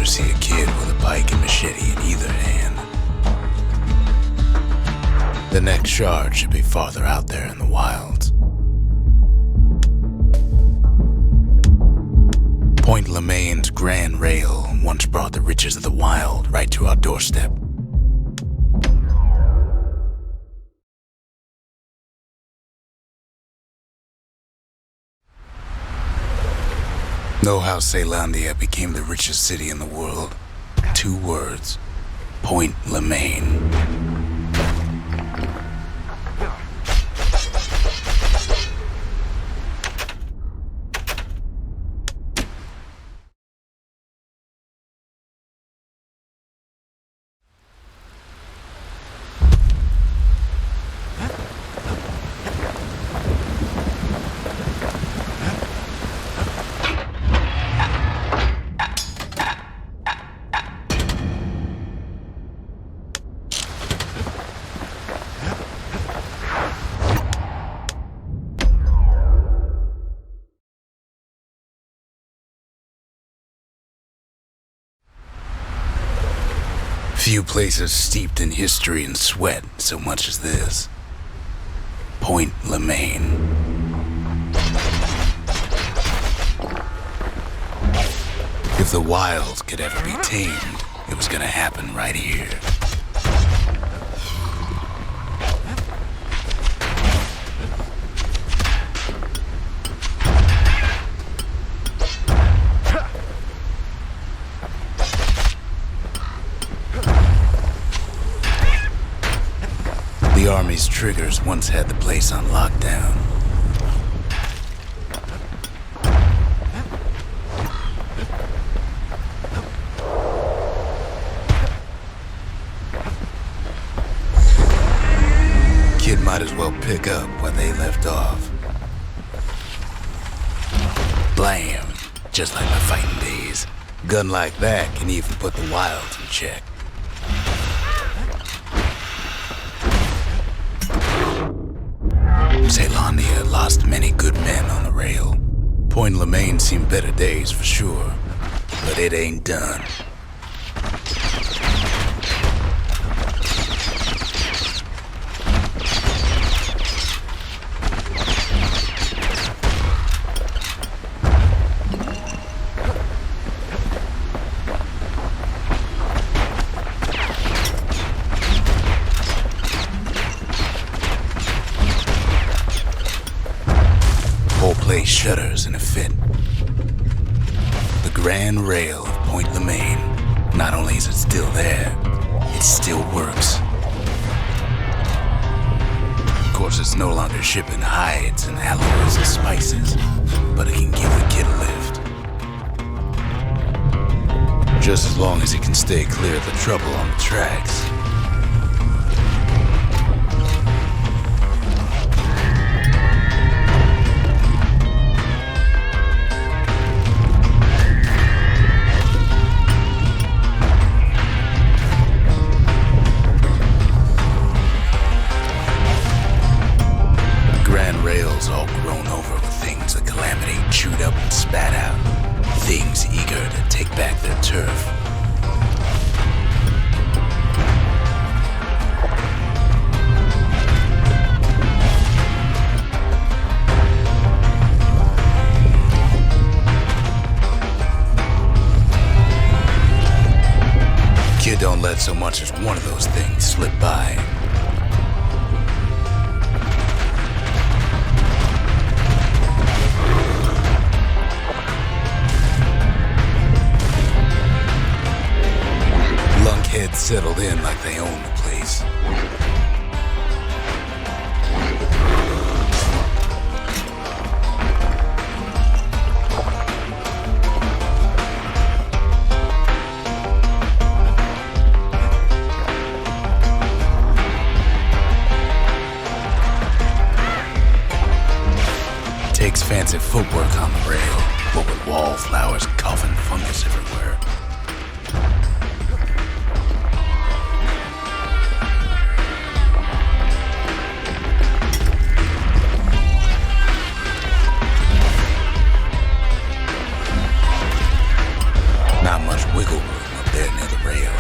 See a kid with a pike and machete in either hand. The next shard should be farther out there in the wilds. Point Lemaign's Grand Rail once brought the riches of the wild right to our doorstep. Know how Caelandia became the richest city in the world? 2 words. Point Lemaign. Few places steeped in history and sweat so much as this. Point Lemaign. If the wild could ever be tamed, it was gonna happen right here. The army's triggers once had the place on lockdown. Kid might as well pick up where they left off. Blam! Just like my fighting days. Gun like that can even put the wilds in check. Caelandia lost many good men on the rail. Point Lemaign seen better days for sure, but it ain't done. Whole place shudders in a fit. The Grand Rail of Point Lemaign, not only is it still there, it still works. Of course, it's no longer shipping hides and alloys and spices, but it can give the kid a lift. Just as long as it can stay clear of the trouble on the tracks. Rails all grown over with things the calamity chewed up and spat out. Things eager to take back their turf. Kid don't let so much as one of those things slip by. kids settled in like they own the place. Takes fancy footwork on the rail, but with wallflowers coughing fungus everywhere. Not much wiggle room up there near the rail.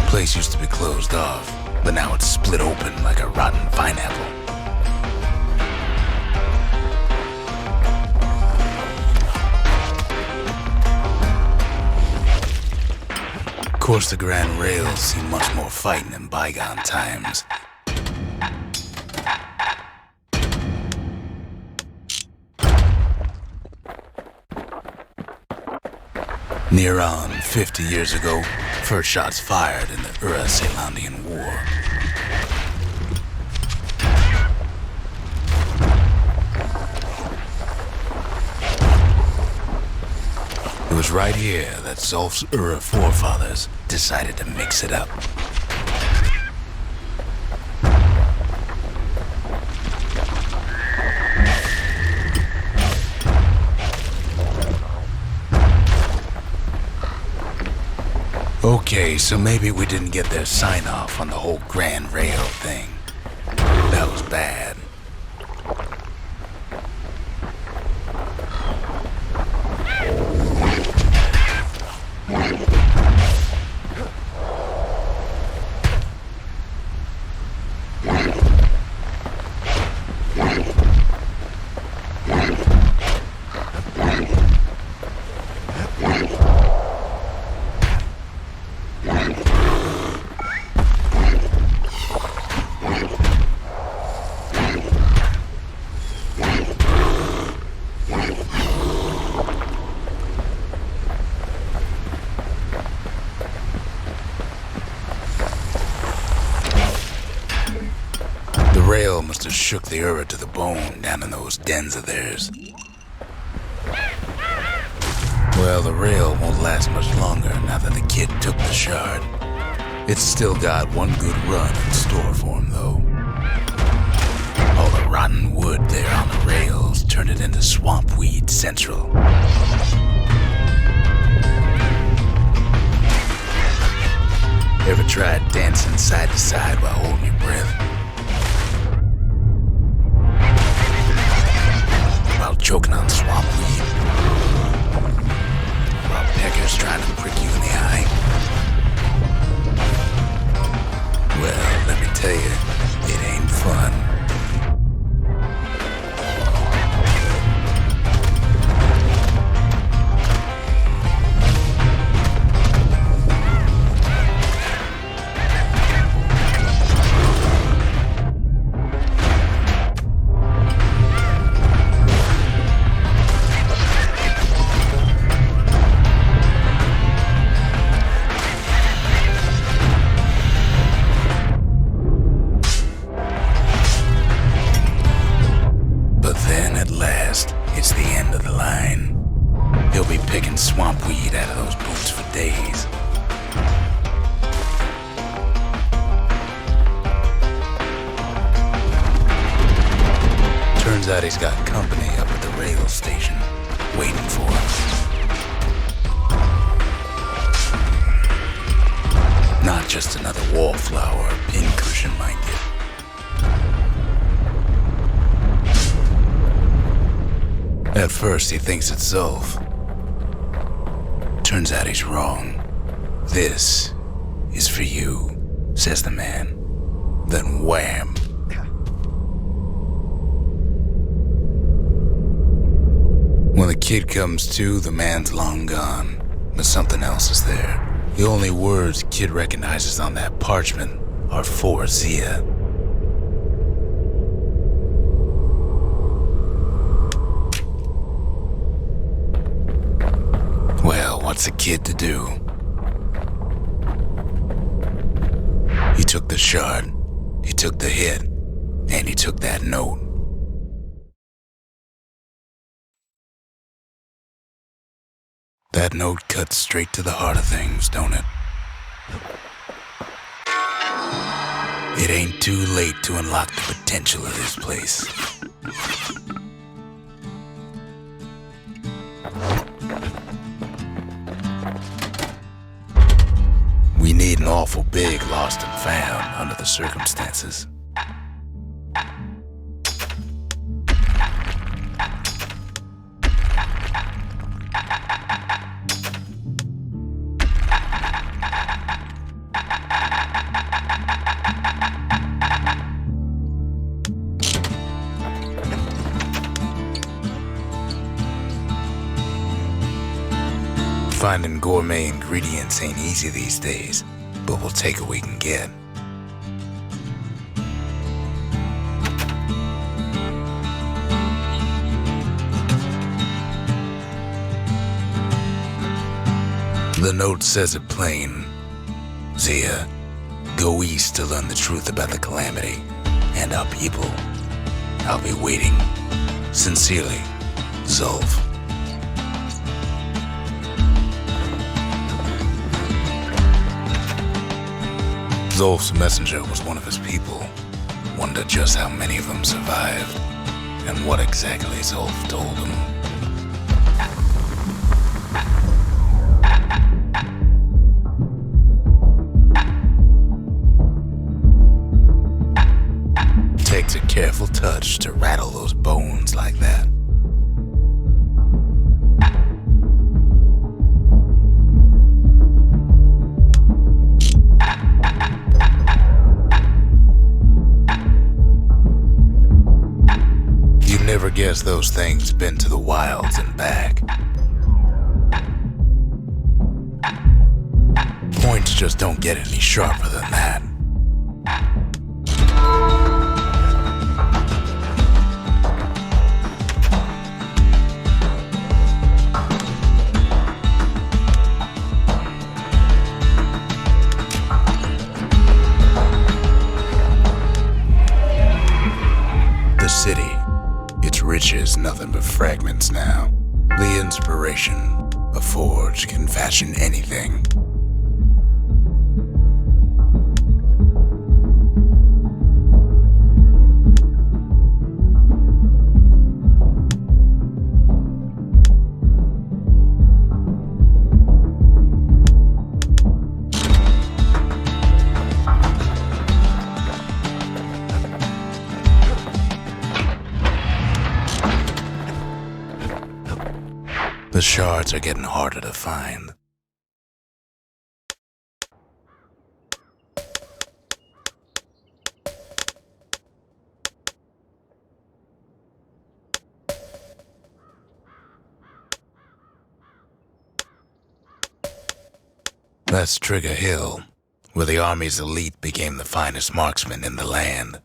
Place used to be closed off, but now it's split open like a rotten pineapple. Of course, the Grand Rails see much more fighting in bygone times. Near on 50 years ago, first shots fired in the Ura-Selandian War. It was right here that Zolf's Ura forefathers decided to mix it up. Okay, so maybe we didn't get their sign-off on the whole Grand Rail thing. That was bad. The rail must have shook the Ura to the bone down in those dens of theirs. Well, the rail won't last much longer now that the kid took the shard. It's still got one good run in store for him, though. All the rotten wood there on the rails turned it into swamp weed central. Ever tried dancing side to side while holding your breath? While choking on swamp weed? While peckers trying to prick you in the eye? Well, let me tell you, it ain't fun. It's the end of the line. He'll be picking swamp weed out of those boots for days. Turns out he's got company up at the rail station, waiting for him. Not just another wallflower, a pincushion, mind you. At first, he thinks it's Zulf. Turns out he's wrong. This is for you, says the man. Then wham! When the kid comes to, the man's long gone, but something else is there. The only words kid recognizes on that parchment are for Zia. Well, what's a kid to do? He took the shard, he took the hit, and he took that note. That note cuts straight to the heart of things, don't it? It ain't too late to unlock the potential of this place. We need an awful big lost and found under the circumstances. Finding gourmet ingredients ain't easy these days, but we'll take what we can get. The note says it plain. Zia, go east to learn the truth about the calamity and our people. I'll be waiting. Sincerely, Zulf. Zulf's messenger was one of his people. Wonder just how many of them survived, and what exactly Zulf told him. Takes a careful touch to rattle those bones like that. Never guess those things been to the wilds and back. Points just don't get any sharper than that. The city. Its riches nothing but fragments now. The inspiration, a forge can fashion anything. The shards are getting harder to find. That's Trigger Hill, where the Army's elite became the finest marksmen in the land.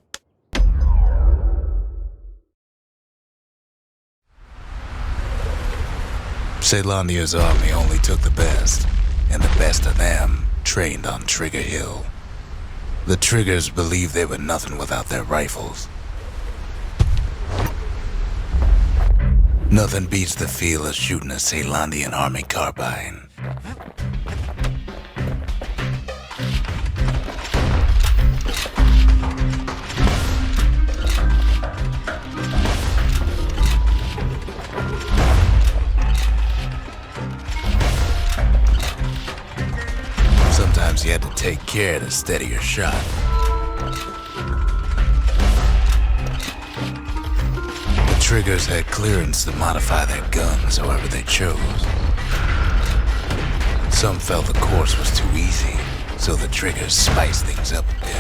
Caelandia's army only took the best, and the best of them trained on Trigger Hill. The Triggers believed they were nothing without their rifles. Nothing beats the feel of shooting a Caelandian army carbine. Sometimes you had to take care to steady your shot. The triggers had clearance to modify their guns however they chose. Some felt the course was too easy, so the triggers spiced things up a bit.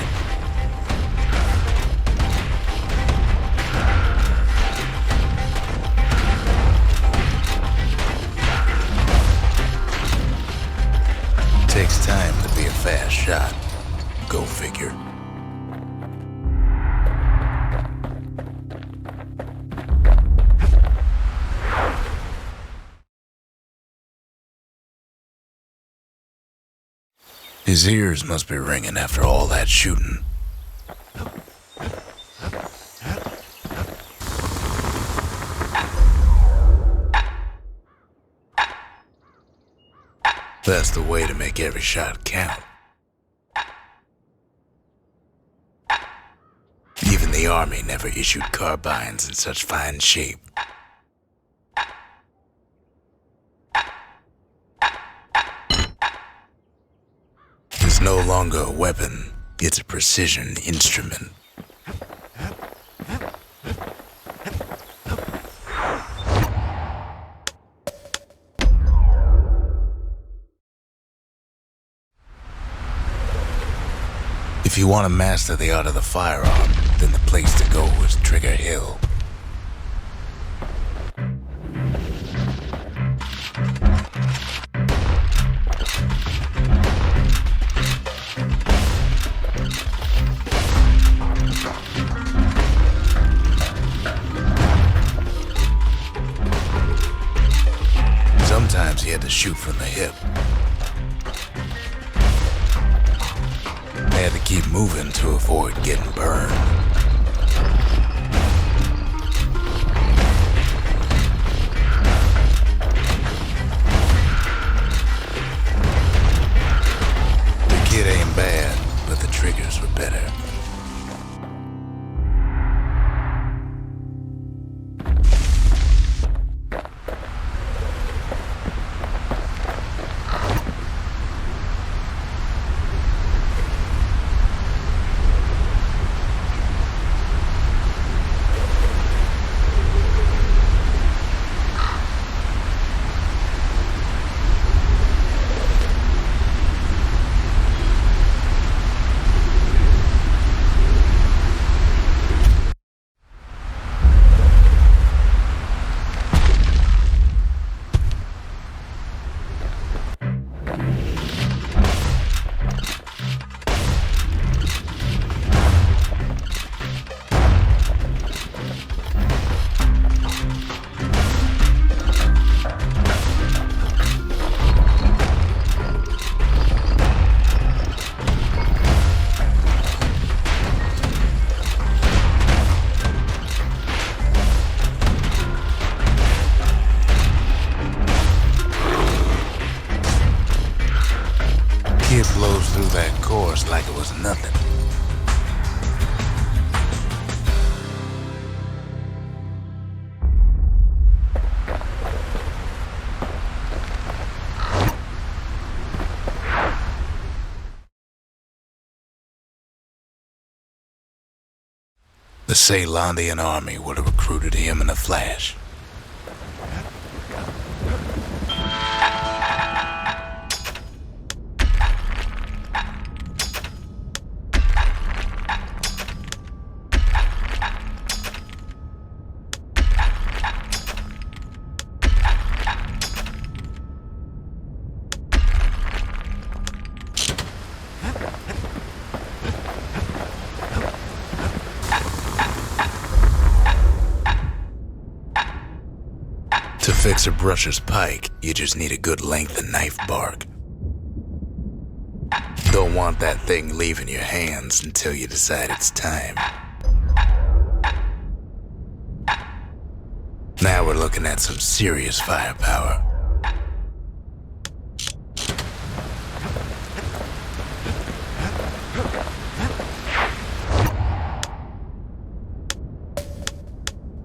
Takes time to be a fast shot. Go figure. His ears must be ringing after all that shooting. That's the way to make every shot count. Even the army never issued carbines in such fine shape. It's no longer a weapon, it's a precision instrument. If you want to master the art of the firearm, then the place to go is Trigger Hill. Sometimes you had to shoot from the hip. They had to keep moving to avoid getting burned. The kit ain't bad, but the triggers were better. Kid blows through that course like it was nothing. The Ceylandian army would have recruited him in a flash. To fix a brusher's pike, you just need a good length of knife bark. Don't want that thing leaving your hands until you decide it's time. Now we're looking at some serious firepower.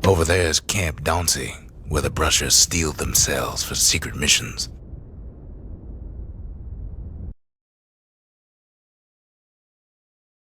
Over there is Camp Dauncey, where the brushers steeled themselves for secret missions.